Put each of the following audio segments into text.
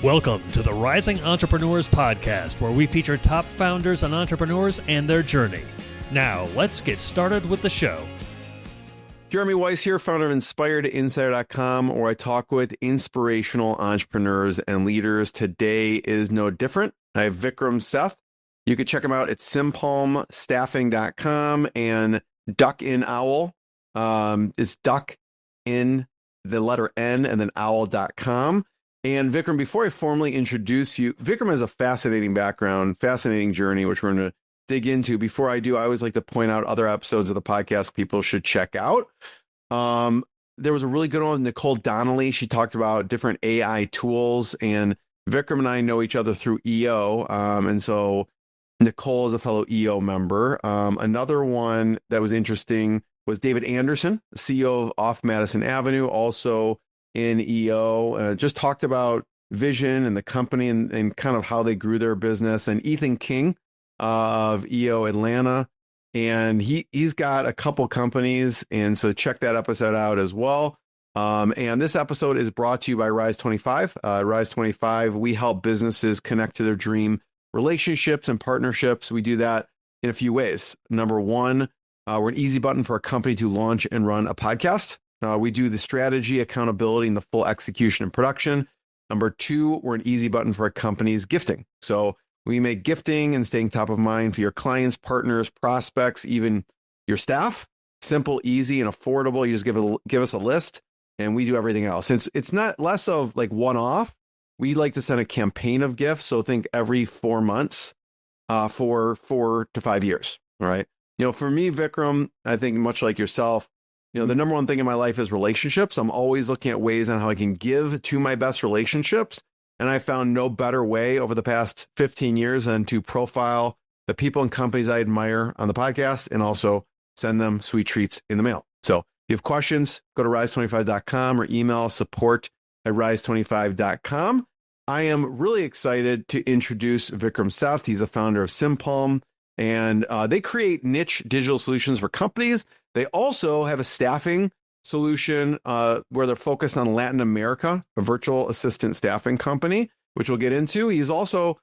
Welcome to the Rising Entrepreneurs Podcast, where we feature top founders and entrepreneurs and their journey. Now, let's get started with the show. Jeremy Weiss here, founder of InspiredInsider.com, where I talk with inspirational entrepreneurs and leaders. Today is no different. I have Vikram Seth. You can check him out at simpalmstaffing.com and Ducknowl. It's duck in the letter N and then owl.com. And Vikram, before I formally introduce you, Vikram has a fascinating background, fascinating journey, which we're going to dig into. Before I do, I always like to point out other episodes of the podcast people should check out. There was a really good one with Nicole Donnelly. She talked about different AI tools, and Vikram and I know each other through EO. And so Nicole is a fellow EO member. Another one that was interesting was David Anderson, CEO of Off Madison Avenue, also in EO, just talked about vision and the company and kind of how they grew their business. And Ethan King of EO Atlanta, and he's got a couple companies, and so check that episode out as well. And this episode is brought to you by Rise 25. Rise 25, we help businesses connect to their dream relationships and partnerships. We do that in a few ways. Number one, we're an easy button for a company to launch and run a podcast. We do the strategy, accountability, and the full execution and production. Number two, we're an easy button for a company's gifting. So we make gifting and staying top of mind for your clients, partners, prospects, even your staff. Simple, easy, and affordable. You just give us a list, and we do everything else. It's not less of like one-off. We like to send a campaign of gifts. So think every 4 months for 4 to 5 years. All right. For me, Vikram, I think much like yourself, the number one thing in my life is relationships. I'm always looking at ways on how I can give to my best relationships. And I found no better way over the past 15 years than to profile the people and companies I admire on the podcast and also send them sweet treats in the mail. So if you have questions, go to rise25.com or email support@rise25.com. I am really excited to introduce Vikram Seth. He's the founder of Simpalm, and they create niche digital solutions for companies. They also have a staffing solution where they're focused on Latin America, a virtual assistant staffing company, which we'll get into. He's also, if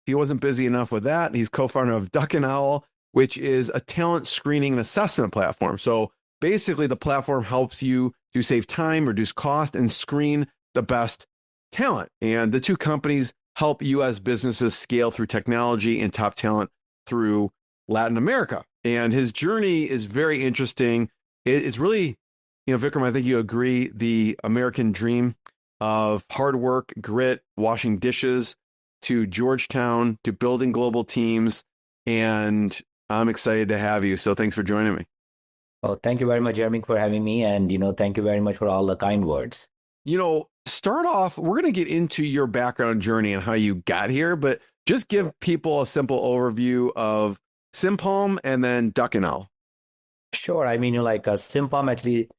he wasn't busy enough with that, he's co-founder of Ducknowl, which is a talent screening and assessment platform. So basically, the platform helps you to save time, reduce cost, and screen the best talent. And the two companies help U.S. businesses scale through technology and top talent through Latin America. And his journey is very interesting. It's really, Vikram, I think you agree, the American dream of hard work, grit, washing dishes, to Georgetown, to building global teams. And I'm excited to have you. So thanks for joining me. Well, thank you very much, Jeremy, for having me. And, thank you very much for all the kind words. Start off, we're going to get into your background journey and how you got here, but just give people a simple overview of Simpalm and then Ducknowl. Sure. Simpalm actually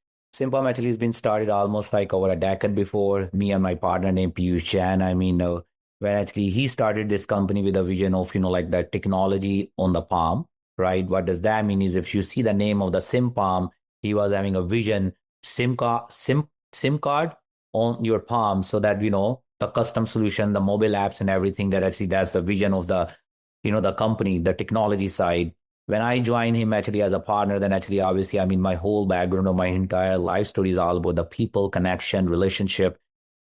has been started almost like over a decade before. Me and my partner named Piyush Jain. When actually he started this company with a vision of, the technology on the palm, right? What does that mean is if you see the name of the Simpalm, he was having a vision, SIM card on your palm so that, the custom solution, the mobile apps and everything that's the vision of the the company, the technology side. When I joined him actually as a partner, then actually, obviously, my whole background of my entire life story is all about the people, connection, relationship.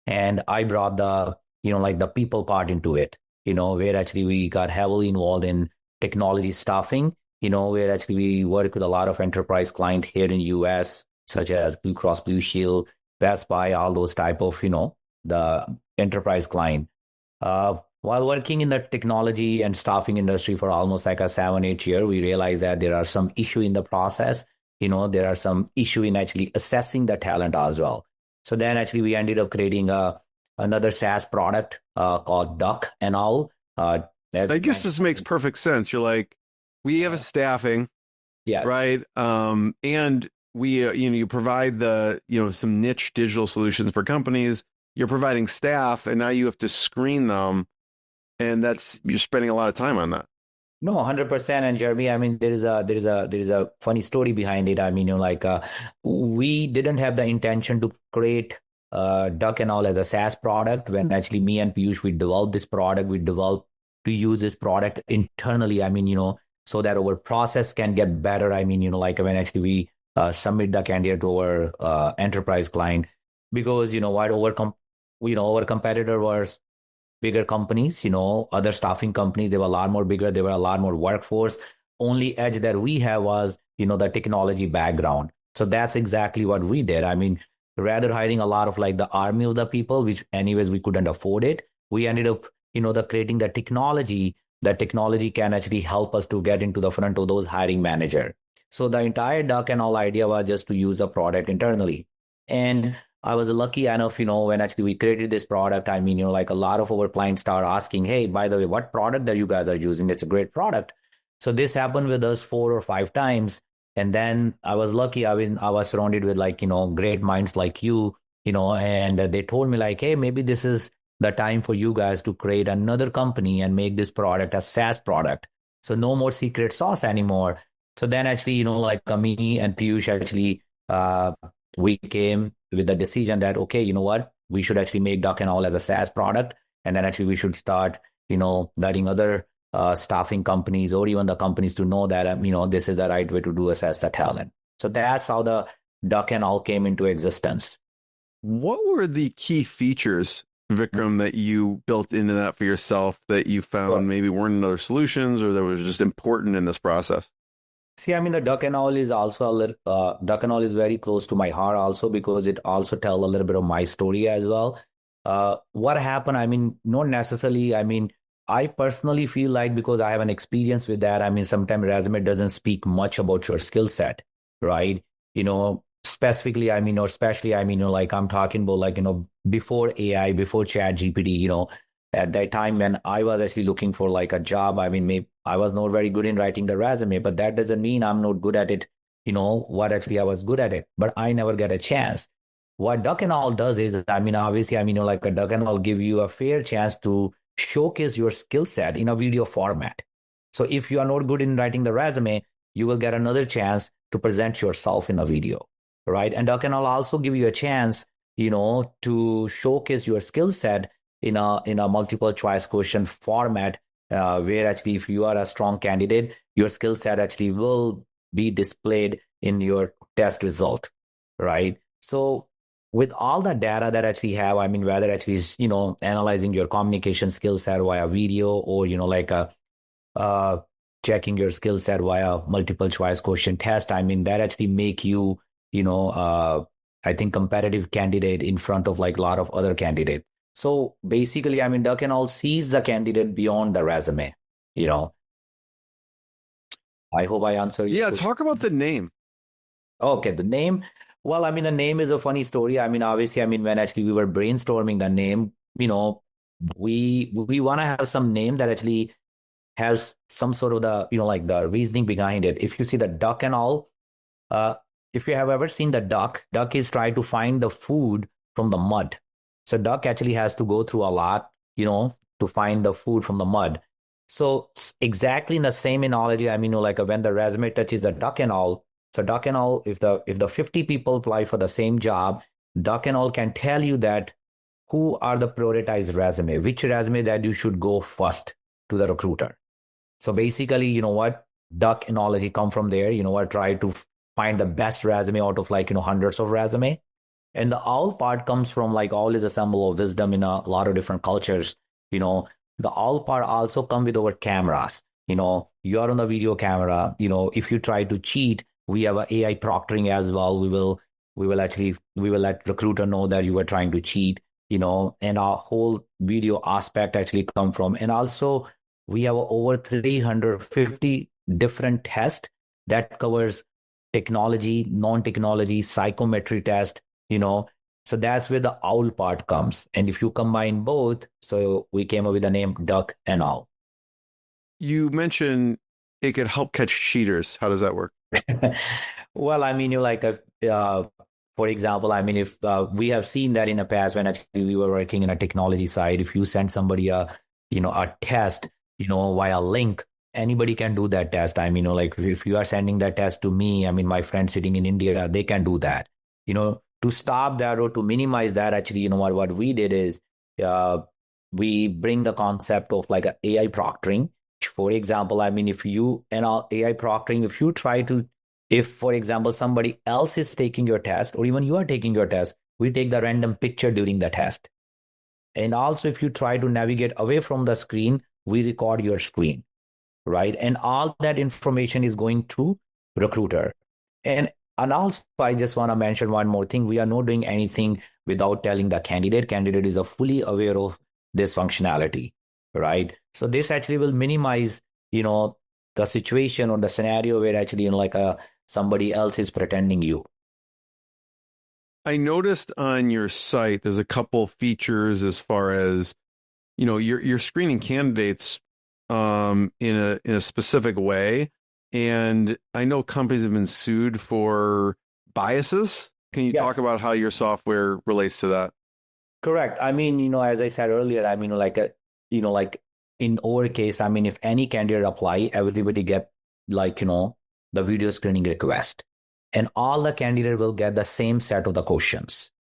And I brought the, the people part into it, where actually we got heavily involved in technology staffing, where actually we work with a lot of enterprise clients here in US, such as Blue Cross Blue Shield, Best Buy, all those type of, the enterprise client. While working in the technology and staffing industry for almost like a 7-8 year, we realized that there are some issue in the process. There are some issue in actually assessing the talent as well. So then actually we ended up creating another SaaS product called Ducknowl. I guess this makes perfect sense. You're like, we have a staffing, yes, right? And we, you provide the, some niche digital solutions for companies. You're providing staff, and now you have to screen them. And you're spending a lot of time on that. No, 100%. And Jeremy, there is a funny story behind it. We didn't have the intention to create Duck and All as a SaaS product. When actually me and Piyush, we developed this product, we developed to use this product internally. I mean, so that our process can get better. I mean, like when actually we submit the candidate to our enterprise client, because what our competitor was bigger companies, other staffing companies. They were a lot more bigger. They were a lot more workforce. Only edge that we have was, the technology background. So that's exactly what we did. I mean, rather hiring a lot of like the army of the people, which anyways we couldn't afford it, we ended up, creating the technology. That technology can actually help us to get into the front of those hiring manager. So the entire Duck and All idea was just to use the product internally. And I was lucky enough, when actually we created this product, I mean, like a lot of our clients start asking, hey, by the way, what product that you guys are using? It's a great product. So this happened with us 4 or 5 times. And then I was lucky. I was surrounded with like, great minds like you, and they told me like, hey, maybe this is the time for you guys to create another company and make this product a SaaS product. So no more secret sauce anymore. So then actually, like me and Piyush actually, we came with the decision that, okay, you know what, we should actually make Duck and All as a SaaS product. And then actually we should start, letting other staffing companies or even the companies to know that, this is the right way to do assess the talent. So that's how the Duck and All came into existence. What were the key features, Vikram, that you built into that for yourself that you found maybe weren't in other solutions or that was just important in this process? See, I mean, the Duck and All is also a little, Duck and All is very close to my heart also because it also tells a little bit of my story as well. What happened? I mean, not necessarily. I mean, I personally feel like because I have an experience with that, I mean, sometimes resume doesn't speak much about your skill set, right? Specifically, I mean, or especially, I mean, like I'm talking about like, before AI, before Chat GPT, at that time when I was actually looking for like a job, I mean, maybe I was not very good in writing the resume, but that doesn't mean I'm not good at it. What actually I was good at it, but I never get a chance. What Duck and All does is, I mean, obviously, I mean, like a Duck and All give you a fair chance to showcase your skill set in a video format. So if you are not good in writing the resume, you will get another chance to present yourself in a video, right? And Duck and All also give you a chance, to showcase your skill set in a multiple choice question format, where actually if you are a strong candidate, your skill set actually will be displayed in your test result, right? So with all the data that actually have, I mean, whether actually is, analyzing your communication skill set via video or, like checking your skill set via multiple choice question test, I mean, that actually make you, I think competitive candidate in front of like a lot of other candidates. So basically, I mean, Duck and All sees the candidate beyond the resume, I hope I answer you. Yeah, talk about the name. Okay, the name. Well, I mean, the name is a funny story. I mean, obviously, I mean, when actually we were brainstorming the name, we want to have some name that actually has some sort of the, like the reasoning behind it. If you see the Duck and All, if you have ever seen the duck is trying to find the food from the mud. So duck actually has to go through a lot, to find the food from the mud. So exactly in the same analogy, I mean, like when the resume touches a Duck and All, so Duck and All, if the 50 people apply for the same job, Duck and All can tell you that who are the prioritized resume, which resume that you should go first to the recruiter. So basically, Duck analogy come from there, try to find the best resume out of like, hundreds of resume. And the owl part comes from like owl is a symbol of wisdom in a lot of different cultures. The owl part also come with our cameras. You are on the video camera. If you try to cheat, we have a AI proctoring as well. We will let recruiter know that you were trying to cheat. And our whole video aspect actually come from. And also we have over 350 different tests that covers technology, non-technology, psychometry test. So that's where the owl part comes. And if you combine both, so we came up with the name Duck and Owl. You mentioned it could help catch cheaters. How does that work? Well, I mean, for example, I mean, if we have seen that in the past when actually we were working in a technology side, if you send somebody a test, via link, anybody can do that test. I mean, like if you are sending that test to me, I mean, my friend sitting in India, they can do that. to stop that or to minimize that, actually, what we did is uh, we bring the concept of like a AI proctoring. For example, I mean, if you and all AI proctoring, if you try to, if for example, somebody else is taking your test or even you are taking your test, we take the random picture during the test. And also, if you try to navigate away from the screen, we record your screen, right? And all that information is going to recruiter. And also, I just want to mention one more thing. We are not doing anything without telling the candidate. Candidate is a fully aware of this functionality, right? So this actually will minimize, the situation or the scenario where actually, like somebody else is pretending you. I noticed on your site there's a couple features as far as, you're screening candidates in a specific way. And I know companies have been sued for biases. Can you talk Yes. about how your software relates to that? Correct. I mean, as I said earlier, I mean, like in our case, I mean, if any candidate apply, everybody get like, the video screening request, and all the candidate will get the same set of the questions,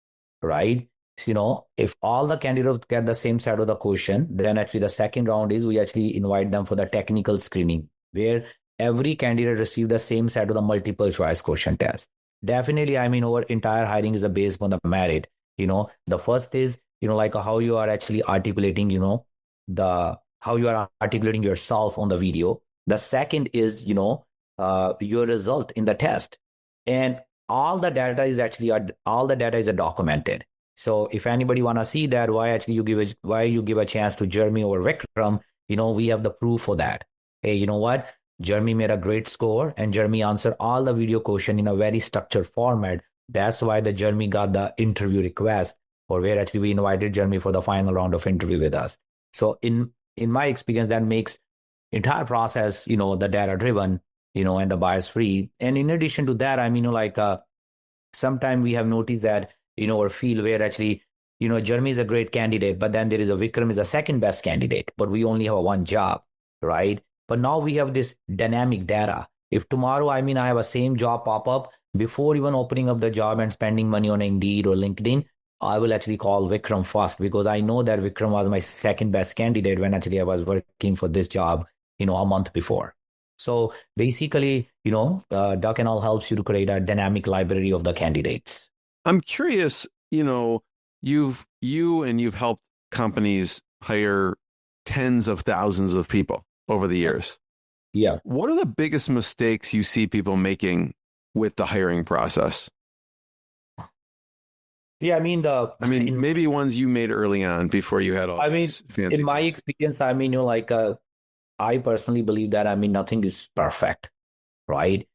right? So, if all the candidates get the same set of the question, then actually the second round is we actually invite them for the technical screening, where every candidate receive the same set of the multiple choice question test. Definitely, I mean, our entire hiring is based on the merit. The first is, like how you are actually articulating, the how you are articulating yourself on the video. The second is, your result in the test. And all the data is documented. So if anybody want to see that, why you give a chance to Jeremy or Vikram, we have the proof for that. Hey, you know what? Jeremy made a great score and Jeremy answered all the video question in a very structured format. That's why the Jeremy got the interview request, or where actually we invited Jeremy for the final round of interview with us. So in my experience, that makes entire process, the data driven, and the bias free. And in addition to that, I mean, sometimes we have noticed that, or feel where actually, Jeremy is a great candidate, but then there is a Vikram is a second best candidate, but we only have one job, right? But now we have this dynamic data. If tomorrow, I mean, I have a same job pop up, before even opening up the job and spending money on Indeed or LinkedIn, I will actually call Vikram first, because I know that Vikram was my second best candidate when actually I was working for this job, a month before. So basically, Ducknowl helps you to create a dynamic library of the candidates. I'm curious, you've helped companies hire tens of thousands of people over the years. Yeah. What are the biggest mistakes you see people making with the hiring process? Yeah, I mean maybe ones you made early on before you had all these fancy in my tools. experience, I mean, I personally believe that, I mean, nothing is perfect, right?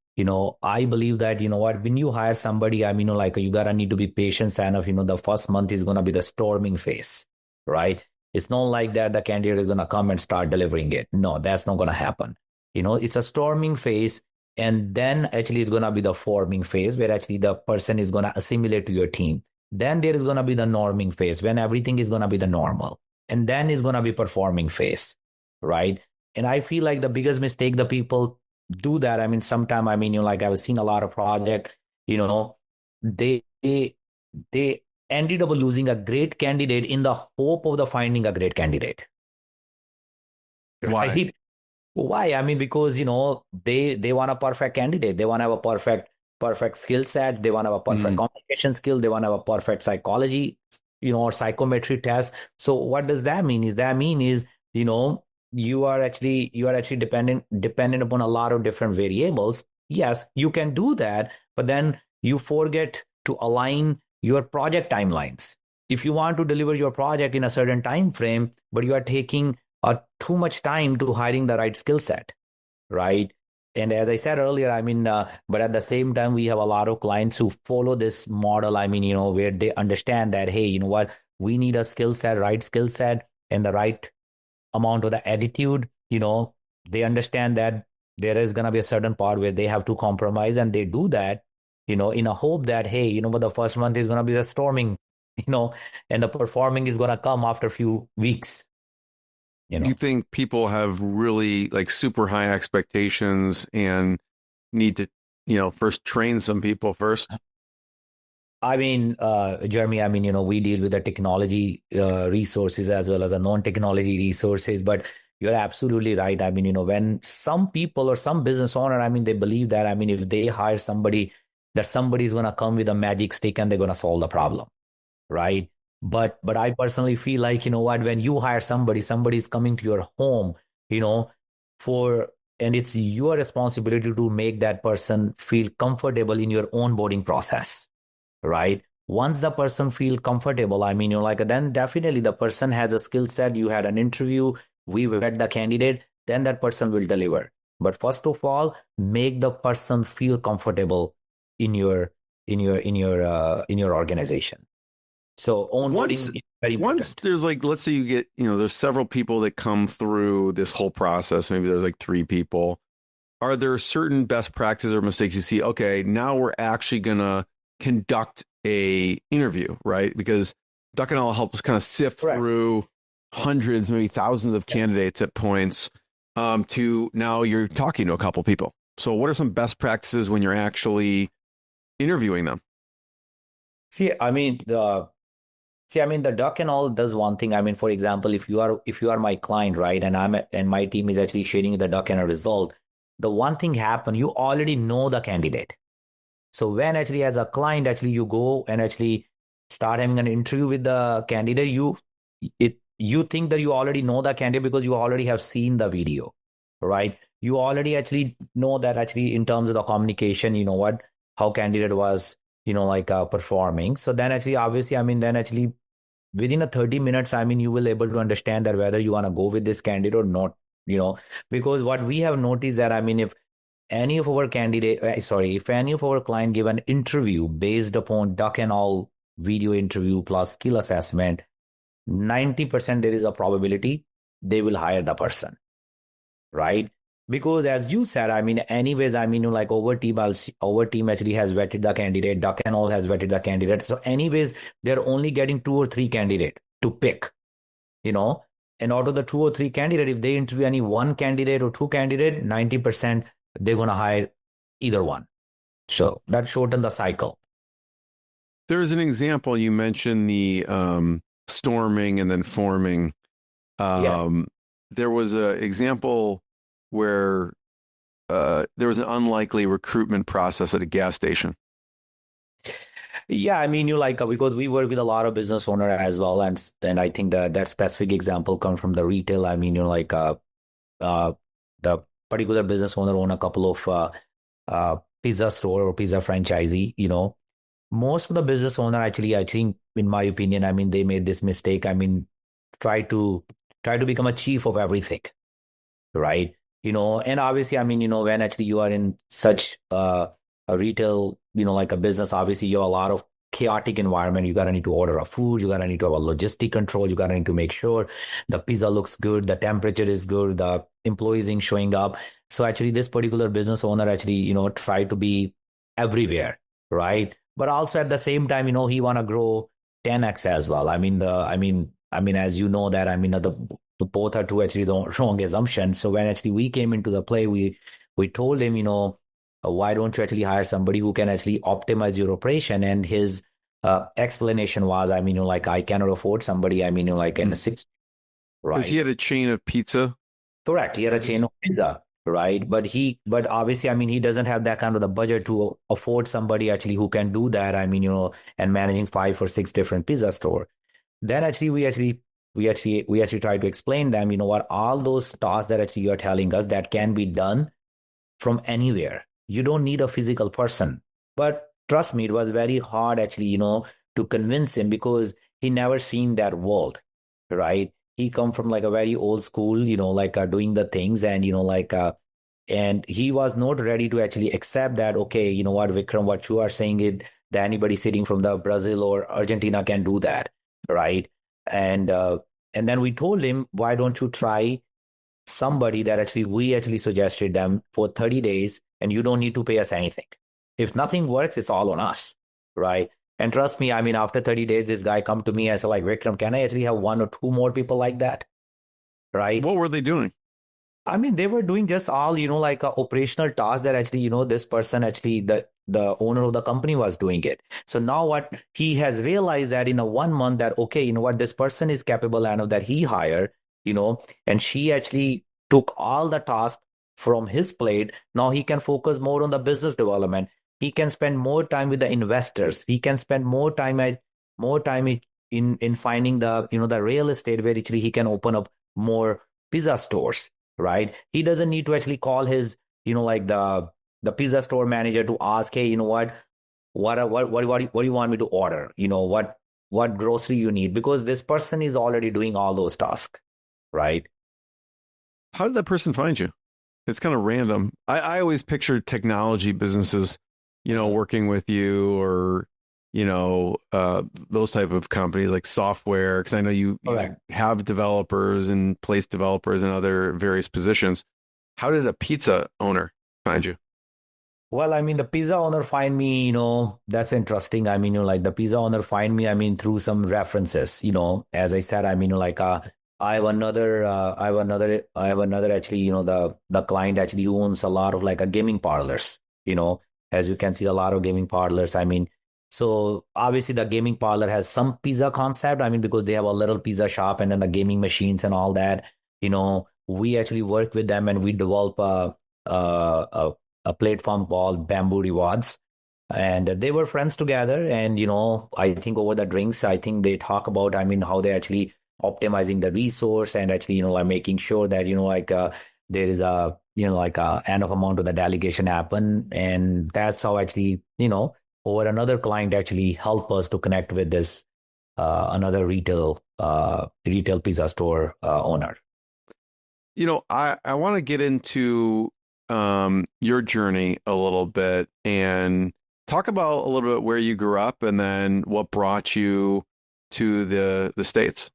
I believe that, when you hire somebody, I mean, you gotta need to be patient enough. The first month is gonna be the storming phase, right? It's not like that the candidate is gonna come and start delivering it. No, that's not gonna happen. It's a storming phase, and then actually it's gonna be the forming phase where actually the person is gonna assimilate to your team. Then there is gonna be the norming phase when everything is gonna be the normal, and then is gonna be performing phase, right? And I feel like the biggest mistake the people do that. I mean, sometime, I mean, I've seen a lot of project, they they ended up losing a great candidate in the hope of the finding a great candidate. Why? Right? Why? I mean, because they want a perfect candidate. They want to have a perfect skill set. They want to have a perfect communication skill. They want to have a perfect psychology, or psychometry test. So what does that mean? You are actually dependent upon a lot of different variables. Yes, you can do that, but then you forget to align your project timelines. If you want to deliver your project in a certain time frame, but you are taking too much time to hiring the right skill set, right? And as I said earlier, I mean, but at the same time, we have a lot of clients who follow this model. I mean, where they understand that, hey, you know what, we need a right skill set, and the right amount of the attitude. They understand that there is going to be a certain part where they have to compromise, and they do that, in a hope that, hey, but the first month is going to be the storming, and the performing is going to come after a few weeks. You think people have really like super high expectations and need to, first train some people first? I mean, Jeremy, I mean, we deal with the technology resources as well as the non-technology resources, but you're absolutely right. I mean, when some people or some business owner, I mean, they believe that, I mean, if they hire somebody, that somebody's going to come with a magic stick and they're going to solve the problem, right? But I personally feel like, what, when you hire somebody, somebody's coming to your home, you know, for, and it's your responsibility to make that person feel comfortable in your onboarding process, right? Once the person feel comfortable, I mean, then definitely the person has a skill set. You had an interview, we vet the candidate, then that person will deliver. But first of all, make the person feel comfortable in your in your organization. So Once onboarding is very once important. there's like, let's say you get, there's several people that come through this whole process. Maybe there's like three people. Are there certain best practices or mistakes you see? Okay, now we're actually gonna conduct a interview, right? Because Duck and All helps kind of sift Correct. through hundreds, maybe thousands of candidates at points, to now you're talking to a couple people. So what are some best practices when you're actually interviewing them? See, I mean, the Duck and All does one thing. I mean, for example, if you are my client, right, and my team is actually sharing the Duck and a result, the one thing happen, you already know the candidate. So when actually as a client, actually you go and actually start having an interview with the candidate, you think that you already know the candidate because you already have seen the video, right? You already actually know that actually in terms of the communication, how candidate was, performing. So then actually, obviously, I mean, then actually within a 30 minutes, I mean, you will able to understand that whether you want to go with this candidate or not, because what we have noticed that, I mean, if any of our if any of our client give an interview based upon Duck and All video interview plus skill assessment, 90% there is a probability they will hire the person, right? Because as you said, I mean, anyways, I mean, our team actually has vetted the candidate, Duck and All has vetted the candidate. So anyways, they're only getting two or three candidate to pick, you know, and out of the two or three candidate, if they interview any one candidate or two candidate, 90% they're going to hire either one. So that shortened the cycle. There's an example you mentioned the storming and then forming. Yeah. There was an example where there was an unlikely recruitment process at a gas station. Yeah, I mean, because we work with a lot of business owner as well, and I think that specific example comes from the retail. I mean, uh, the particular business owner own a couple of pizza store or pizza franchisee. Most of the business owner actually, I think, in my opinion, I mean, they made this mistake. I mean, try to become a chief of everything, right? And obviously, I mean, when actually you are in such a retail, like a business, obviously you have a lot of chaotic environment. You gotta need to order a food, you gotta need to have a logistic control, you gotta need to make sure the pizza looks good, the temperature is good, the employees in showing up. So actually this particular business owner actually, try to be everywhere, right? But also at the same time, he wanna grow 10x as well. I mean, as you know that, I mean, the both are two actually the wrong assumptions. So when actually we came into the play, we told him, why don't you actually hire somebody who can actually optimize your operation? And his explanation was, I mean, I cannot afford somebody. I mean, in a six, Because he right? had a chain of pizza. Correct. He had a chain of pizza, right? But obviously, I mean, he doesn't have that kind of the budget to afford somebody actually who can do that. I mean, and managing 5 or 6 different pizza store. Then actually we actually try to explain them, what all those tasks that actually you're telling us that can be done from anywhere. You don't need a physical person. But trust me, it was very hard actually, to convince him because he never seen that world, right? He come from like a very old school, doing the things and and he was not ready to actually accept that, okay, you know what, Vikram, what you are saying it that anybody sitting from the Brazil or Argentina can do that, right? And and then we told him, why don't you try somebody that actually we actually suggested them for 30 days and you don't need to pay us anything. If nothing works, it's all on us, right? And trust me, I mean, after 30 days, this guy come to me and said, like, Vikram, can I actually have one or two more people like that, right? What were they doing? I mean, they were doing just all, like operational tasks that actually, this person actually, the owner of the company was doing it. So now what he has realized that in a 1 month that, okay, you know what, this person is capable enough that he hired, and she actually took all the tasks from his plate. Now he can focus more on the business development. He can spend more time with the investors. He can spend more time in finding the real estate where actually he can open up more pizza stores, right? He doesn't need to actually call his, like the pizza store manager to ask, hey, you know what do you want me to order? What grocery you need? Because this person is already doing all those tasks, right? How did that person find you? It's kind of random. I always picture technology businesses, working with you, or those type of companies like software, because I know you have developers and place developers in other various positions. How did a pizza owner find you? Well, I mean, the pizza owner find me, that's interesting. I mean, like the pizza owner find me, I mean, through some references, as I said, I mean, like, I have another actually, the client actually owns a lot of like a gaming parlors, as you can see, a lot of gaming parlors. I mean, so obviously the gaming parlor has some pizza concept. I mean, because they have a little pizza shop and then the gaming machines and all that, we actually work with them and we develop a a platform called Bamboo Rewards. And they were friends together. And, I think over the drinks, I think they talk about, I mean, how they actually optimizing the resource and actually, like making sure that, there is a, like a enough amount of the delegation happen. And that's how actually, over another client actually help us to connect with this another retail pizza store owner. I want to get into your journey a little bit and talk about a little bit where you grew up and then what brought you to the States.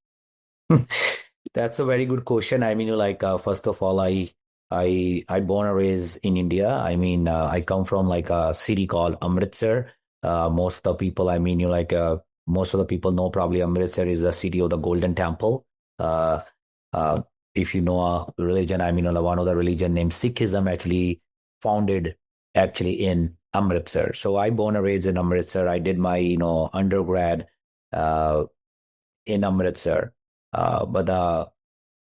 That's a very good question. I mean, like first of all, I born and raised in India. I mean, I come from like a city called Amritsar. Most of the people, I mean, most of the people know probably Amritsar is the city of the Golden Temple. Uh, uh, if you know a religion, I mean, one of the religion named Sikhism actually founded actually in Amritsar. So I born and raised in Amritsar. I did my, undergrad uh, in Amritsar. But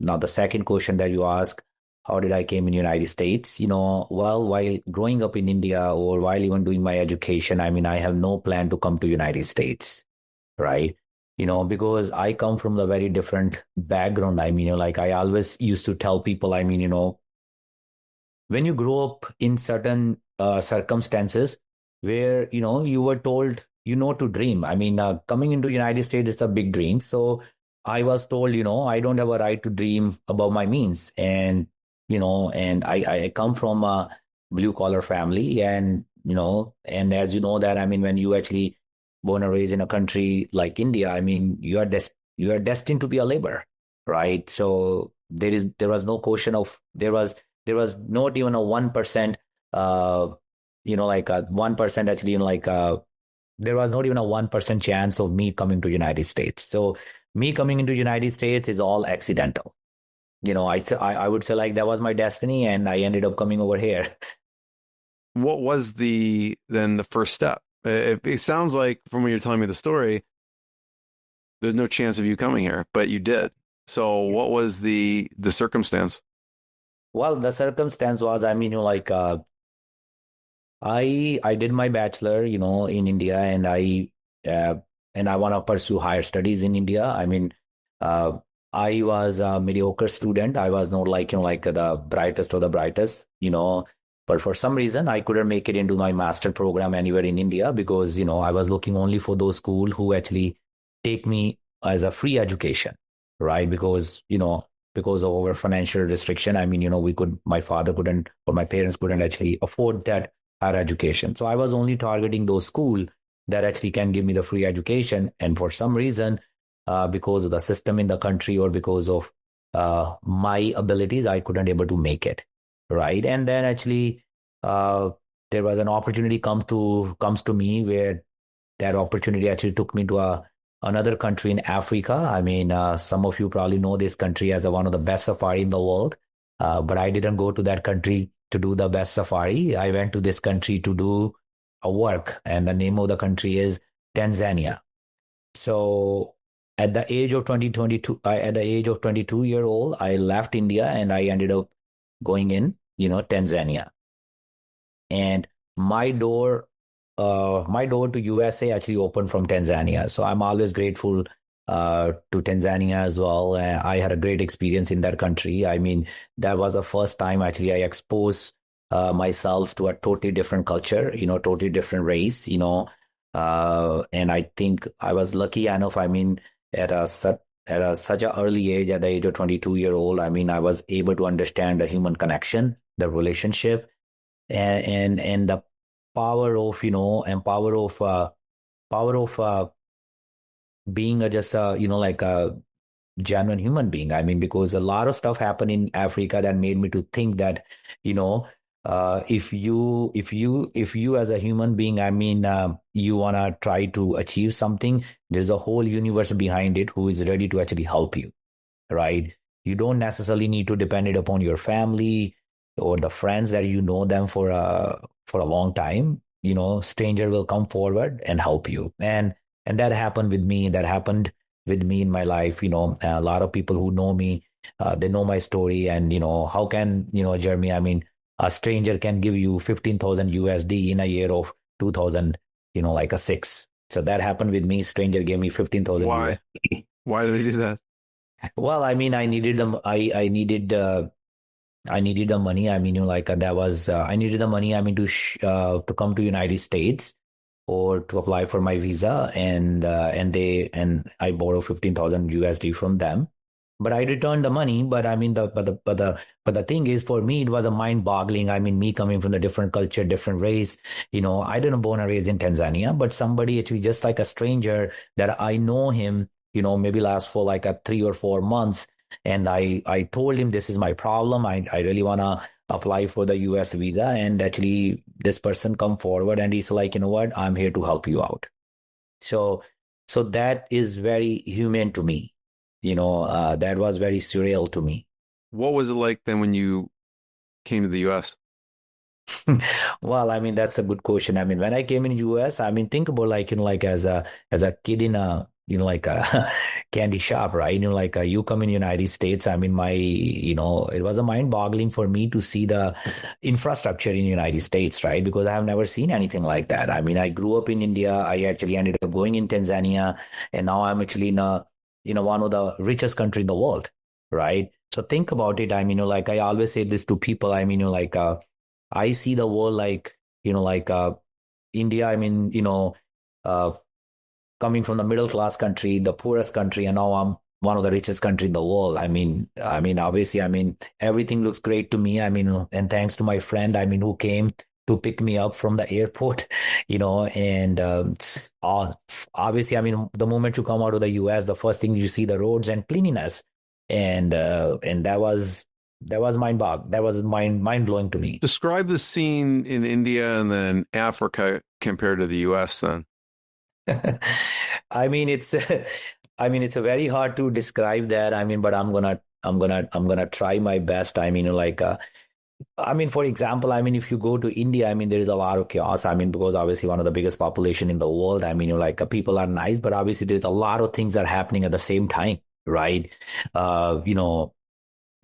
now the second question that you ask, how did I came in United States? Well, while growing up in India or while even doing my education, I mean, I have no plan to come to United States, right? Because I come from a very different background. I mean, like I always used to tell people, I mean, when you grow up in certain circumstances where, you were told, to dream. I mean, coming into United States is a big dream. So I was told, I don't have a right to dream above my means. And I come from a blue collar family and as you know that, I mean, when you actually born and raised in a country like India, I mean, you are destined to be a labor, right? So there was no question of, there was not even a 1%, like a 1% actually, there was not even a 1% chance of me coming to United States. So me coming into United States is all accidental. I would say like that was my destiny and I ended up coming over here. What was the first step? It sounds like from when you're telling me the story, there's no chance of you coming here, but you did. So what was the circumstance? Well, the circumstance was, I mean, I did my bachelor, in India, uh, and I want to pursue higher studies in India. I mean, uh, I was a mediocre student. I was not like like the brightest of the brightest, but for some reason I couldn't make it into my master program anywhere in India because I was looking only for those school who actually take me as a free education, right? Because of our financial restriction. I mean, my father couldn't or my parents couldn't actually afford that higher education. So I was only targeting those school that actually can give me the free education. And for some reason, because of the system in the country or because of my abilities, I couldn't able to make it, right? And then actually, uh, there was an opportunity comes to me where that opportunity actually took me to another country in Africa. I mean, some of you probably know this country as one of the best safari in the world, but I didn't go to that country to do the best safari. I went to this country to do a work, and the name of the country is Tanzania. So at the age of 2022, at the age of 22 year old, I left India and I ended up going in, Tanzania. And my door, my door to USA actually opened from Tanzania. So I'm always grateful to Tanzania as well. I had a great experience in that country. I mean, that was the first time actually I exposed myself to a totally different culture, totally different race, and I think I was lucky enough. I mean, such an early age, at the age of 22 year old, I mean, I was able to understand the human connection, the relationship, and the power of, and power of being just like a genuine human being. I mean, because a lot of stuff happened in Africa that made me to think that, you know, if you as a human being, I mean, you want to try to achieve something, there's a whole universe behind it who is ready to actually help you, right? You don't necessarily need to depend it upon your family or the friends that you know them for a long time. Stranger will come forward and help you. And that happened with me. That happened with me in my life. A lot of people who know me, they know my story. And, how can, Jeremy, I mean, a stranger can give you 15,000 USD in a year of 2000, like a six. So that happened with me. Stranger gave me 15,000 Why? USD. Why do they do that? Well, I mean, I needed them. I needed the money. I mean, that was I needed the money. I mean, to come to United States or to apply for my visa, and I borrowed 15,000 USD from them. But I returned the money. But I mean, the thing is, for me, it was a mind-boggling. I mean, me coming from a different culture, different race. I didn't born and raised in Tanzania, but somebody actually just like a stranger that I know him. Maybe last for like a 3 or 4 months. And I told him this is my problem. I really want to apply for the US visa. And actually, this person come forward and he's like, you know what? I'm here to help you out. So, so that is very human to me. That was very surreal to me. What was it like then when you came to the US? Well, I mean, that's a good question. I mean, when I came in US, I mean, think about like, like as a kid in a, like a candy shop, right? Like you come in United States. I mean, it was a mind boggling for me to see the infrastructure in United States, right? Because I have never seen anything like that. I mean, I grew up in India. I actually ended up going in Tanzania, and now I'm actually in one of the richest country in the world, right? So think about it. I mean, like I always say this to people. I mean, like, I see the world like, like India, I mean, uh, coming from the middle class country, the poorest country, and now I'm one of the richest country in the world. Obviously, I mean, everything looks great to me. I mean, and thanks to my friend, I mean, who came to pick me up from the airport, and obviously, I mean, the moment you come out of the US, the first thing you see the roads and cleanliness. And that was mind blowing to me. Describe the scene in India and then Africa compared to the US then. I mean, it's a very hard to describe that. I mean, but I'm gonna try my best. I mean, for example, I mean, if you go to India, I mean, there is a lot of chaos. I mean, because obviously one of the biggest population in the world. I mean, people are nice, but obviously there's a lot of things that are happening at the same time, right?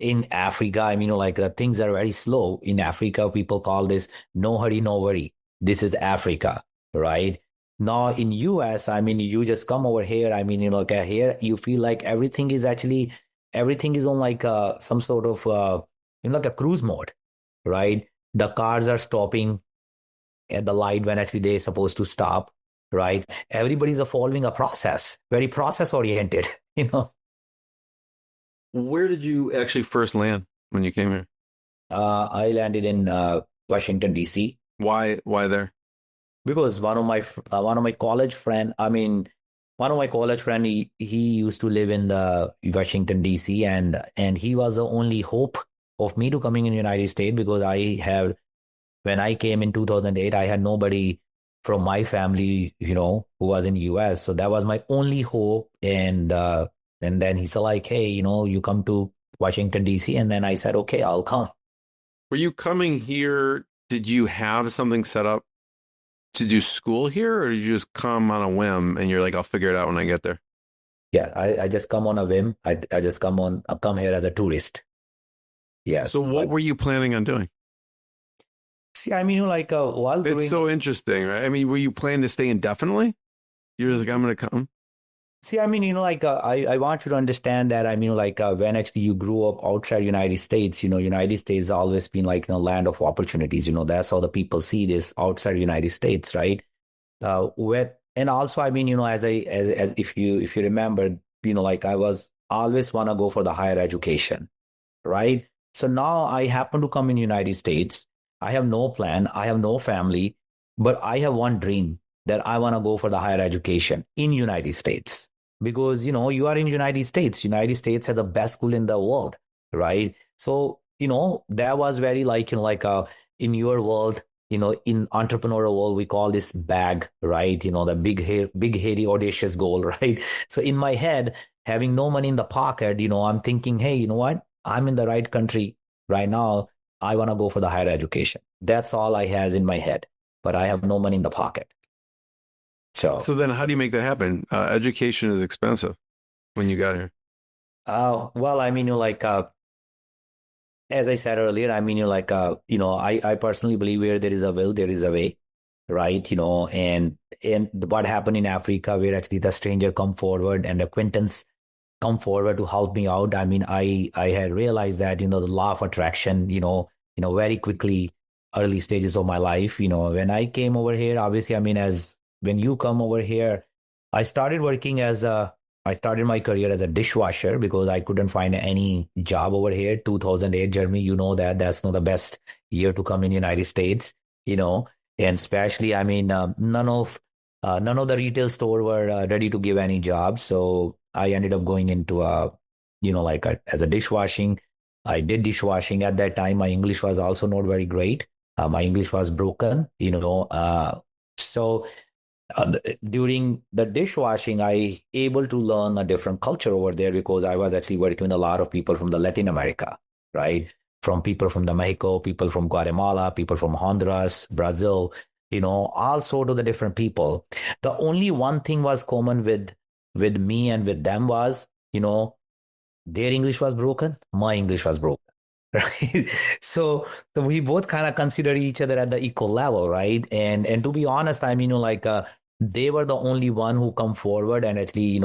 In Africa, I mean, the things are very slow. In Africa, people call this no hurry, no worry. This is Africa, right? Now in US, I mean, you just come over here. I mean, here you feel like everything is on like some sort of, like a cruise mode, right? The cars are stopping at the light when actually they're supposed to stop, right? Everybody's following a process, very process oriented, Where did you actually first land when you came here? I landed in Washington, D.C. Why there? Because one of my college friend, he used to live in the Washington D.C. and he was the only hope of me to coming in United States, because when I came in 2008, I had nobody from my family, who was in US. So that was my only hope. And then he's like, hey, you come to Washington D.C. And then I said, okay, I'll come. Were you coming here? Did you have something set up to do school here, or did you just come on a whim and you're like, I'll figure it out when I get there? Yeah, I just come on a whim. I just I come here as a tourist. So Yes, what but were you planning on doing? see, like while It's growing so interesting, right? I mean, were you planning to stay indefinitely? You're just like, I'm gonna come. See, like I want you to understand that like when actually you grew up outside United States, United States has always been like land of opportunities. That's how the people see this outside United States, right? Where and also as as if you remember, like I was always want to go for the higher education, right? So now I happen to come in United States. I have no plan. I have no family, but I have one dream that I want to go for the higher education in United States because you are in United States. United States has the best school in the world, right? So that was very like in your world. In entrepreneurial world, we call this bag, right? The big, hairy, audacious goal, right? So in my head, having no money in the pocket, I'm thinking, hey, you know what? I'm in the right country right now. I want to go for the higher education. That's all I has in my head, but I have no money in the pocket. So, So then, how do you make that happen? Education is expensive when you got here. well, as I said earlier, I personally believe where there is a will, there is a way, right? And what happened in Africa, where actually the stranger come forward and acquaintance come forward to help me out. I had realized that the law of attraction, very quickly, early stages of my life. When I came over here, obviously, as when you come over here, I started working as a I started my career as a dishwasher because I couldn't find any job over here. 2008, Jeremy, that's not the best year to come in United States, and especially, none of the retail store were ready to give any jobs. So I ended up going into as a dishwashing. I did dishwashing at that time. My English was also not very great. My English was broken, so during the dishwashing, I able to learn a different culture over there because I was actually working with a lot of people from the Latin America, right? From people from the Mexico, people from Guatemala, people from Honduras, Brazil, all sort of the different people. The only one thing was common with me and with them was, their English was broken, my English was broken. Right. So we both kind of consider each other at the equal level, right? And to be honest, they were the only one who come forward and actually,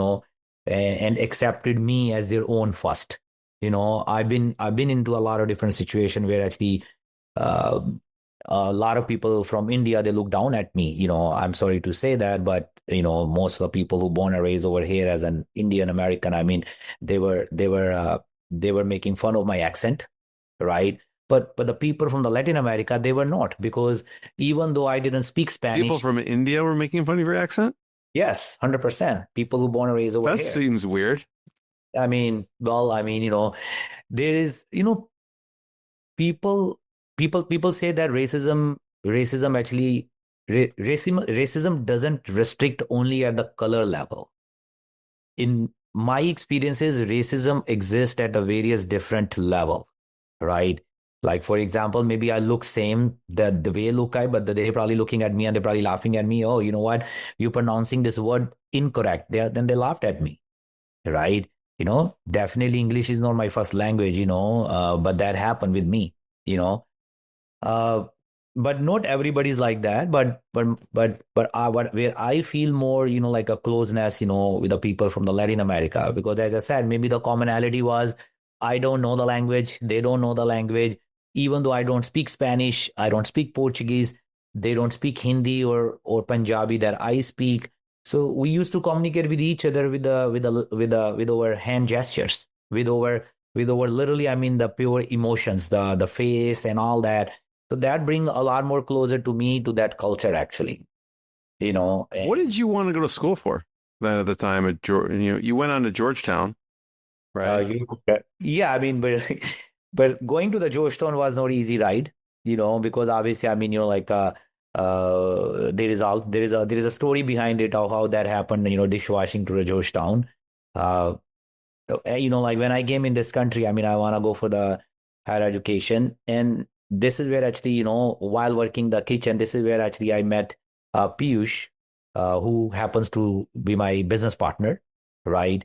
and accepted me as their own first. I've been into a lot of different situations where actually uh, a lot of people from India, they look down at me. I'm sorry to say that, but most of the people who born and raised over here as an Indian American, they were they were making fun of my accent, right? But the people from the Latin America, they were not, because even though I didn't speak People Spanish, from India were making fun of your accent? yes, 100% people who born and raised over That here. seems weird. Well, there is, people people say that racism actually racism doesn't restrict only at the color level. In my experiences, racism exists at a various different level, right? Like for example, maybe I look same the way I look I, but they're probably looking at me and they're probably laughing at me. Oh, you know what? You're pronouncing this word incorrect. Then they laughed at me, right? Definitely English is not my first language, but that happened with me, you know. Uh, but not everybody's like that. But where I feel more, like a closeness, with the people from the Latin America, because as I said, maybe the commonality was I don't know the language, they don't know the language. Even though I don't speak Spanish, I don't speak Portuguese, they don't speak Hindi or Punjabi that I speak. So we used to communicate with each other with our hand gestures, with our literally, the pure emotions, the face and all that. So that bring a lot more closer to me to that culture actually, What and did you want to go to school for then at the time at George? You went on to Georgetown, right? yeah, but going to the Georgetown was not easy ride, because obviously, there is a story behind it of how that happened, dishwashing to the Georgetown. Uh, like when I came in this country, I want to go for the higher education. And this is where actually, while working the kitchen, this is where actually I met Piyush, who happens to be my business partner, right?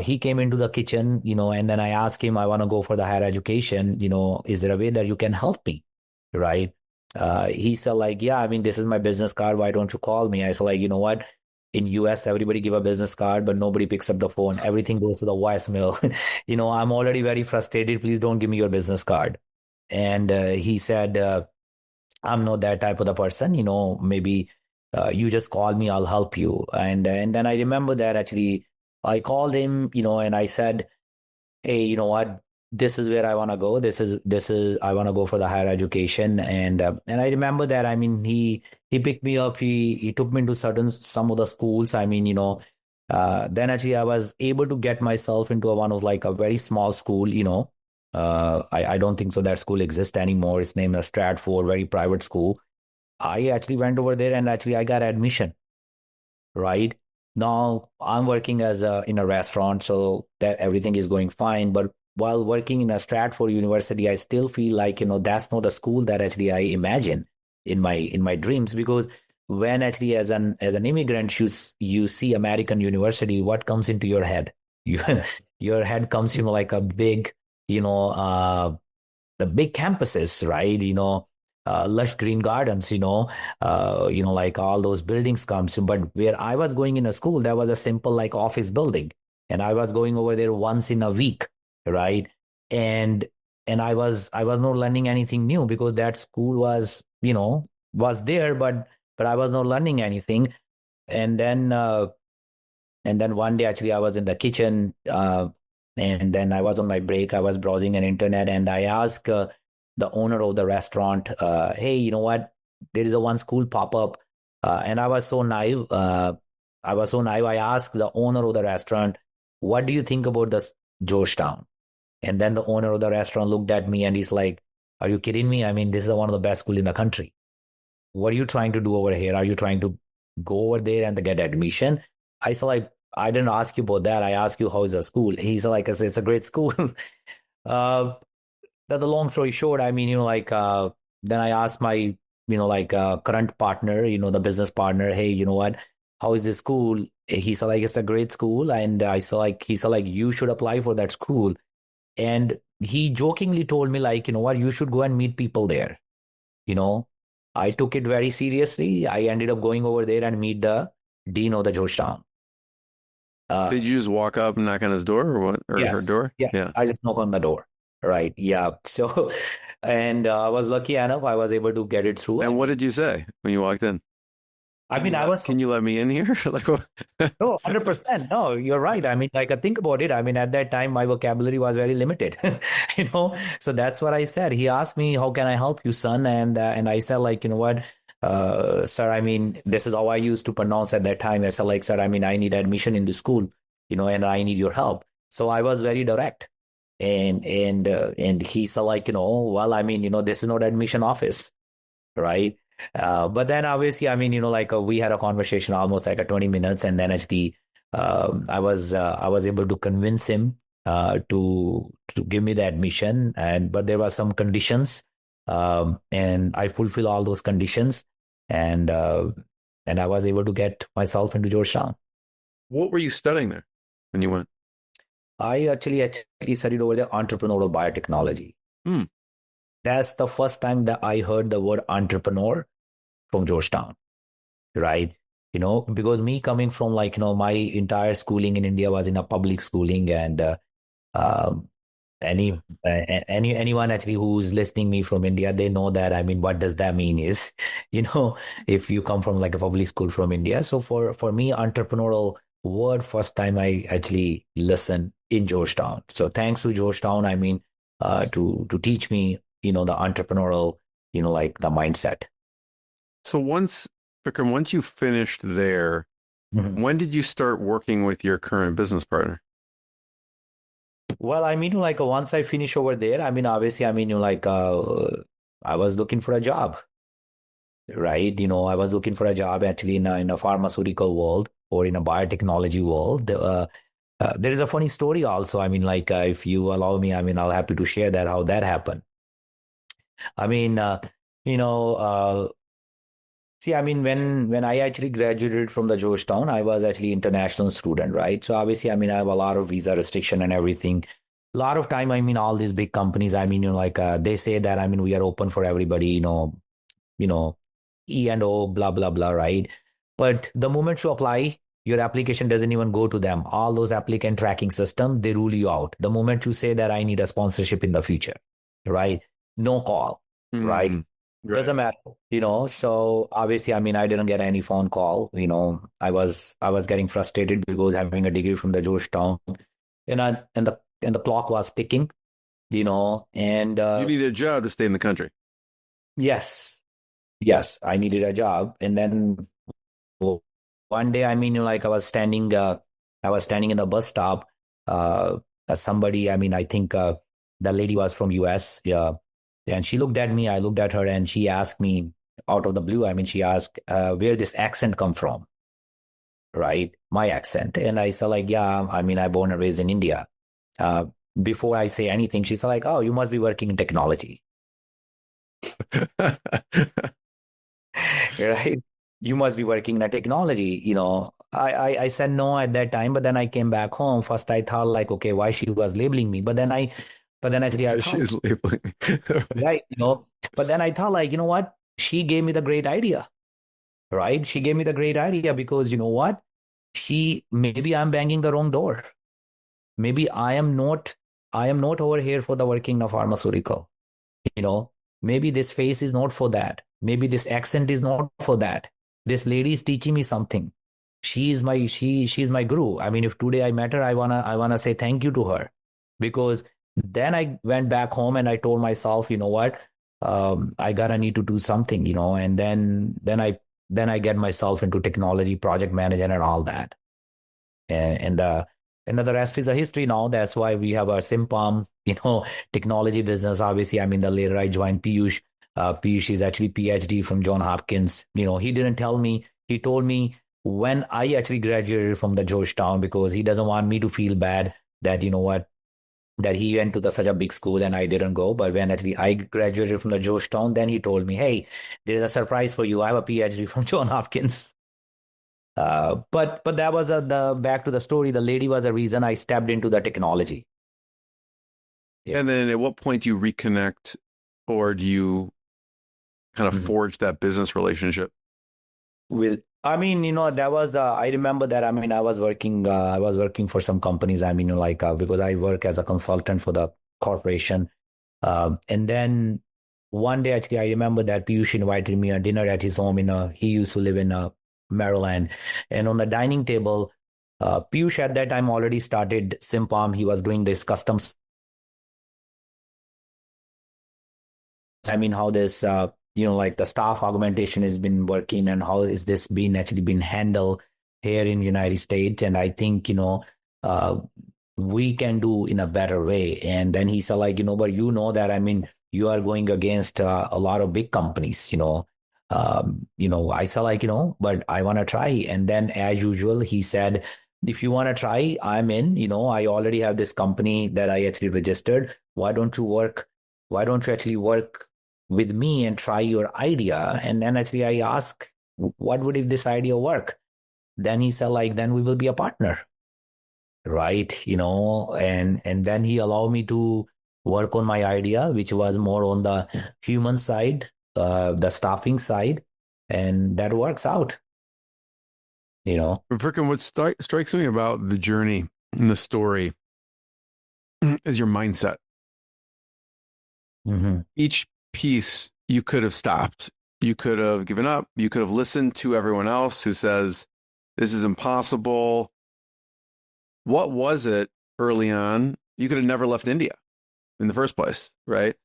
He came into the kitchen, and then I asked him, I want to go for the higher education, is there a way that you can help me, right? He said like, yeah, I mean, this is my business card. Why don't you call me? I said like, you know what? In US, everybody give a business card, but nobody picks up the phone. Everything goes to the voicemail. I'm already very frustrated. Please don't give me your business card. And he said, I'm not that type of the person, maybe you just call me, I'll help you. And then I remember that actually I called him, and I said, hey, you know what? This is where I want to go. This is I want to go for the higher education. And I remember that. I mean, he picked me up. He took me to some of the schools. I mean, then actually I was able to get myself into one of like a very small school. I don't think so that school exists anymore. Its name is Stratford, very private school. I actually went over there and actually I got admission. Right now, I'm working in a restaurant, so that everything is going fine. But while working in a Stratford University, I still feel like that's not the school that actually I imagine in my dreams. Because when actually as an immigrant, you see American university, what comes into your head? You, your head comes like a big you know the big campuses, right? Lush green gardens, like all those buildings comes. But where I was going in a school, there was a simple like office building, and I was going over there once in a week, right? And I was not learning anything new because that school was there, but I was not learning anything. And then one day actually I was in the kitchen, and then I was on my break. I was browsing an internet, and I asked the owner of the restaurant, hey, you know what? There is a one school pop up. And I was so naive. I asked the owner of the restaurant, what do you think about this Georgetown? And then the owner of the restaurant looked at me and he's like, are you kidding me? I mean, this is one of the best schools in the country. What are you trying to do over here? Are you trying to go over there and get admission? I said, like, I didn't ask you about that. I asked you, how is the school? He's like, it's a great school. uh, the long story short, I mean, then I asked my, current partner, the business partner, hey, you know what? How is this school? He said, like, it's a great school. And he said, like, you should apply for that school. And he jokingly told me, like, you know what? You should go and meet people there. I took it very seriously. I ended up going over there and meet the dean of the Georgetown. Did you just walk up and knock on his door or what? Or yes, her door? Yeah. I just knock on the door. Right. Yeah. So, and I was lucky enough, I was able to get it through. And what did you say when you walked in? Can you let me in here? Like, no, 100%. No, you're right. I mean, like, I think about it. I mean, at that time, my vocabulary was very limited, so that's what I said. He asked me, how can I help you, son? And I said, like, you know what, sir, I mean, this is how I used to pronounce at that time. I said, like, sir, I mean, I need admission in the school, and I need your help. So I was very direct. And he said, like, well, I mean, this is not admission office, right? But then obviously, I mean, we had a conversation almost like a 20 minutes, and then actually, I was able to convince him to give me the admission, but there were some conditions, and I fulfill all those conditions, and I was able to get myself into Georgetown. What were you studying there when you went? I actually studied over there entrepreneurial biotechnology. That's the first time that I heard the word entrepreneur from Georgetown, right? Because me coming from my entire schooling in India was in a public schooling, and anyone actually who's listening me from India, they know that. I mean, what does that mean is, if you come from like a public school from India. So for me, entrepreneurial word first time I actually listened in Georgetown. So thanks to Georgetown, I mean, to teach me, the entrepreneurial, like the mindset. So Vikram, once you finished there, when did you start working with your current business partner? Well, I mean, once I finish over there, I mean, obviously, I mean, I was looking for a job, right? I was looking for a job actually in a pharmaceutical world or in a biotechnology world. There is a funny story also. I mean, if you allow me, I mean, I'll happy to share that, how that happened. I mean, See, I mean, when I actually graduated from the Georgetown, I was actually international student, right? So obviously, I mean, I have a lot of visa restriction and everything. A lot of time, I mean, all these big companies, I mean, like they say that, I mean, we are open for everybody, you know, E and O, blah, blah, blah, right? But the moment you apply, your application doesn't even go to them. All those applicant tracking system, they rule you out. The moment you say that I need a sponsorship in the future, right? No call, right? Mm, right. Doesn't matter, So obviously, I mean, I didn't get any phone call. I was getting frustrated because having a degree from the Georgetown, and the clock was ticking, and You need a job to stay in the country. yes, yes, I needed a job, and then one day, I mean, like I was standing in the bus stop. Somebody, I mean, I think the lady was from US. And she looked at me, I looked at her, and she asked me out of the blue. I mean, she asked where this accent come from, right? My accent. And I said, like, yeah, I mean, I born and raised in India. Uh, Before I say anything, she's like, oh, you must be working in technology, right? You must be working in a technology. I said no at that time, but then I came back home. First, I thought like, okay, why she was labeling me, but then actually I thought, She's labeling me. right, but then I thought like, you know what? She gave me the great idea, right? She gave me the great idea because you know what? Maybe I'm banging the wrong door. Maybe I am not over here for the working in a pharmaceutical, you know. Maybe this face is not for that. Maybe this accent is not for that. This lady is teaching me something. She's my guru. I mean, if today I met her, I wanna say thank you to her, because then I went back home and I told myself, you know what, I gotta need to do something, and then I get myself into technology, project management, and all that, and the rest is a history now. That's why we have our Simpalm, technology business. Obviously, I mean, the later I joined Piyush. Piyush is actually PhD from John Hopkins. He didn't tell me. He told me when I actually graduated from the Georgetown, because he doesn't want me to feel bad that, that he went to such a big school and I didn't go. But when actually I graduated from the Georgetown, then he told me, hey, there's a surprise for you. I have a PhD from John Hopkins. But that was the back to the story. The lady was a reason I stepped into the technology. Yeah. And then at what point do you reconnect, or do you kind of forge that business relationship? I mean, that was, I remember that, I mean, I was working for some companies, I mean, like, because I work as a consultant for the corporation. And then one day, actually, I remember that Piyush invited me a dinner at his home he used to live in Maryland. And on the dining table, Piyush at that time already started Simpalm. He was doing this customs. I mean, how this, like the staff augmentation has been working, and how is this being actually been handled here in United States. And I think, uh, we can do in a better way. And then he said like, but that, I mean, you are going against a lot of big companies, I said like, but I want to try. And then as usual, he said, if you want to try, I'm in, I already have this company that I actually registered. Why don't you actually work with me and try your idea? And then actually I asked, what would if this idea work? Then he said like, then we will be a partner, right? And then he allowed me to work on my idea, which was more on the human side, the staffing side, and that works out. Vikram, what strikes me about the journey and the story is your mindset. Mm-hmm. Each piece you could have stopped. You could have given up. You could have listened to everyone else who says, this is impossible. What was it early on? You could have never left India in the first place, right?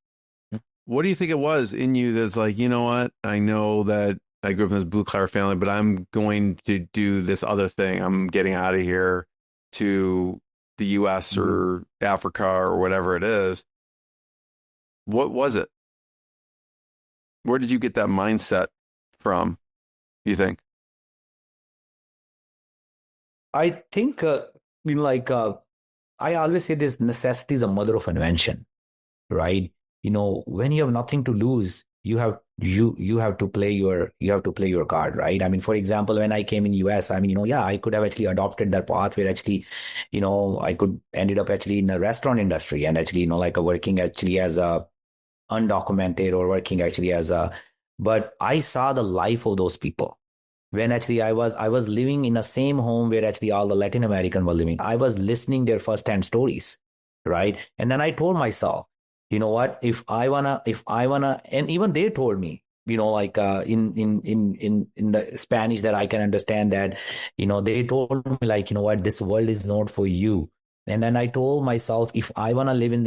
What do you think it was in you that's like, you know what? I know that I grew up in this blue collar family, but I'm going to do this other thing. I'm getting out of here to the US or Africa or whatever it is. What was it? Where did you get that mindset from, you think? I think, I always say this: necessity is a mother of invention, right? When you have nothing to lose, you have to play your card, right? I mean, for example, when I came in US, I mean, yeah, I could have actually adopted that path where actually, I could ended up actually in the restaurant industry and actually, like working actually as a undocumented or working actually as a, but I saw the life of those people when actually I was living in the same home where actually all the Latin American were living. I was listening their first-hand stories, right? And then I told myself, you know what? If I wanna, and even they told me, like in the Spanish that I can understand that, they told me like, what, this world is not for you. And then I told myself, if I want to live in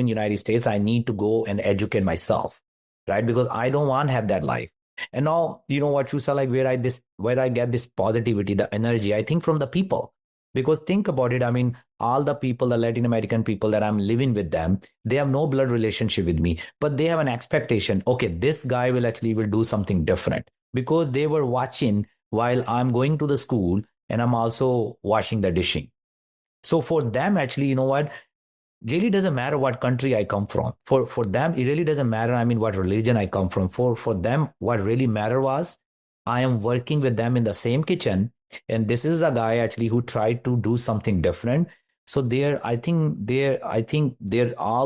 United States, I need to go and educate myself, right? Because I don't want to have that life. And now, you know what, Shusa, like where I get this positivity, the energy, I think from the people. Because think about it, I mean, all the people, the Latin American people that I'm living with them, they have no blood relationship with me, but they have an expectation. Okay, this guy will do something different because they were watching while I'm going to the school and I'm also washing the dishing. So for them, actually, you know what? Really doesn't matter what country I come from. For them, it really doesn't matter. I mean, what religion I come from. For them, what really mattered was I am working with them in the same kitchen, and this is a guy actually who tried to do something different. So there, all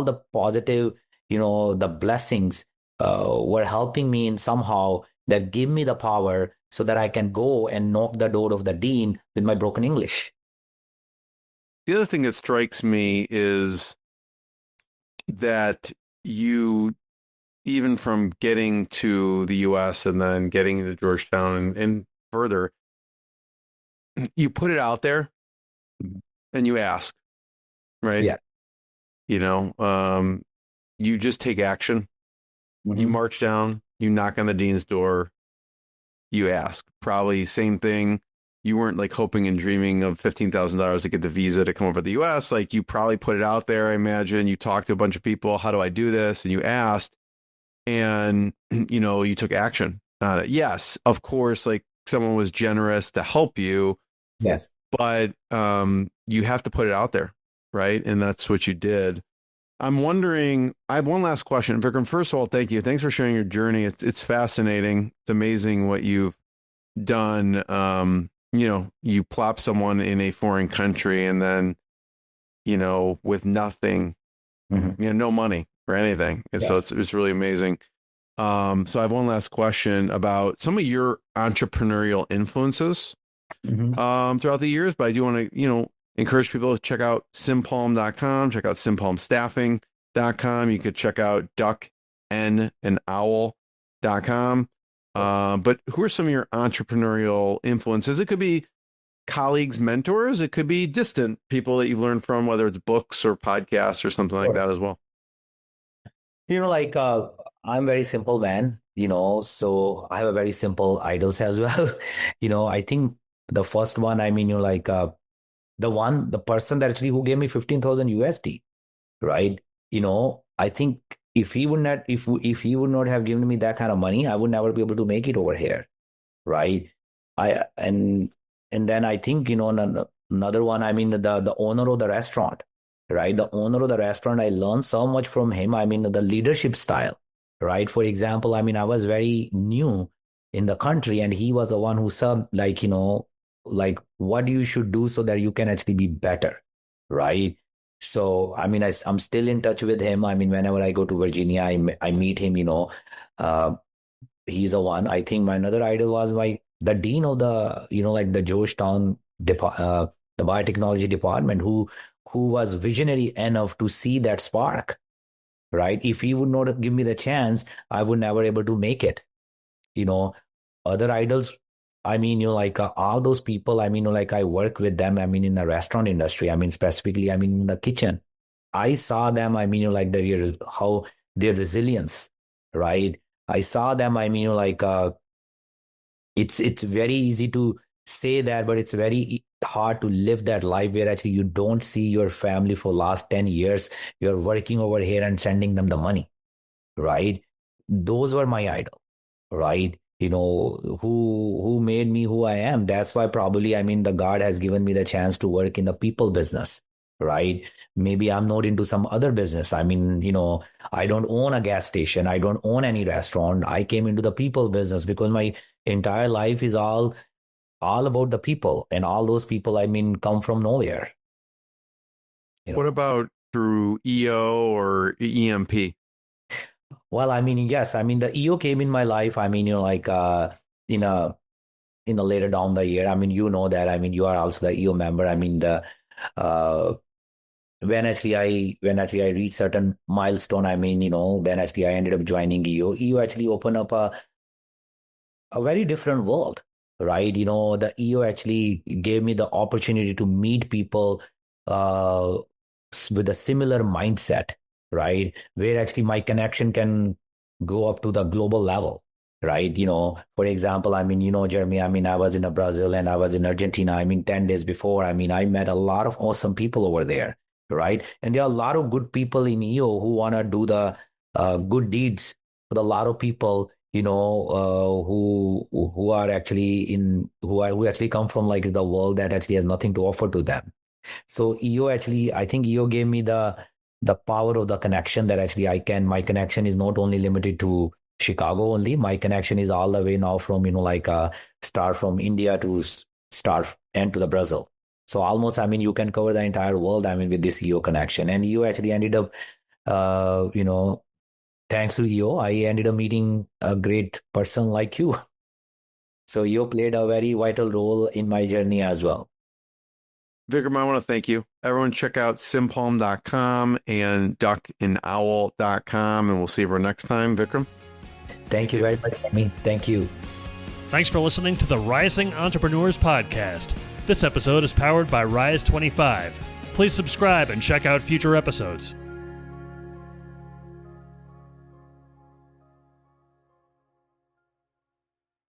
the positive, the blessings were helping me in somehow that give me the power so that I can go and knock the door of the dean with my broken English. The other thing that strikes me is that you, even from getting to the US and then getting to Georgetown and further, you put it out there and you ask, right? Yeah. You just take action. You Mhm. march down, you knock on the dean's door, you ask. Probably same thing. You weren't like hoping and dreaming of $15,000 to get the visa to come over to the US. Like you probably put it out there, I imagine. You talked to a bunch of people, how do I do this? And you asked, and you took action. Yes, of course, like someone was generous to help you, Yes. but you have to put it out there, right? And that's what you did. I'm wondering, I have one last question. Vikram, first of all, thank you. Thanks for sharing your journey. It's fascinating. It's amazing what you've done. You plop someone in a foreign country and then, with nothing, Mhm. no money or anything. And so Yes. it's really amazing. So I have one last question about some of your entrepreneurial influences Mhm. throughout the years, but I do want to, encourage people to check out simpalm.com, check out simpalmstaffing.com. You could check out ducknowl.com. But who are some of your entrepreneurial influences? It could be colleagues, mentors. It could be distant people that you've learned from, whether it's books or podcasts or something like that as well. Like I'm very simple man, so I have a very simple idols as well. I think the first one, I mean, the person that actually who gave me 15,000 USD, right? I think if he would not have given me that kind of money, I would never be able to make it over here, right? I and then I think another one. I mean the owner of the restaurant, right? The owner of the restaurant. I learned so much from him. I mean the leadership style, right? For example, I mean I was very new in the country, and he was the one who said like what you should do so that you can actually be better, right? So I mean I'm still in touch with him. I mean whenever I go to Virginia, I meet him. Uh, he's a one. I think my another idol was the dean of the like the Georgetown the biotechnology department who was visionary enough to see that spark. Right? If he would not give me the chance, I would never able to make it. You know, other idols. I mean, like all those people. I mean, like I work with them. I mean, in the restaurant industry. I mean, specifically, I mean, in the kitchen. I saw them. I mean, like how their resilience, right? I saw them. I mean, like it's very easy to say that, but it's very hard to live that life where actually you don't see your family for last 10 years. You're working over here and sending them the money, right? Those were my idol, right? Who made me who I am. That's why probably, I mean, the God has given me the chance to work in the people business, right? Maybe I'm not into some other business. I mean, I don't own a gas station. I don't own any restaurant. I came into the people business because my entire life is all about the people, and all those people, I mean, come from nowhere. What about through EO or EMP? Well, I mean, yes, I mean, the EO came in my life. I mean, in a later down the year. I mean, that. I mean, you are also the EO member. I mean, the when actually I reached certain milestone. I mean, when actually I ended up joining EO. EO actually opened up a very different world, right? The EO actually gave me the opportunity to meet people with a similar mindset, right? Where actually my connection can go up to the global level, right? For example, I mean, Jeremy, I mean, I was in Brazil and I was in Argentina. I mean, 10 days before, I mean, I met a lot of awesome people over there, right? And there are a lot of good people in EO who want to do the good deeds for a lot of people, who are actually who actually come from like the world that actually has nothing to offer to them. So EO actually, I think EO gave me the power of the connection that actually my connection is not only limited to Chicago only. My connection is all the way now from, start from India to start and to the Brazil. So almost, I mean, you can cover the entire world, I mean, with this EO connection. And EO actually ended up, thanks to EO, I ended up meeting a great person like you. So EO played a very vital role in my journey as well. Vikram, I want to thank you. Everyone check out simpalm.com and duckinowl.com, and we'll see everyone next time. Vikram? Thank you very much, Amy. Thank you. Thanks for listening to the Rising Entrepreneurs Podcast. This episode is powered by Rise 25. Please subscribe and check out future episodes.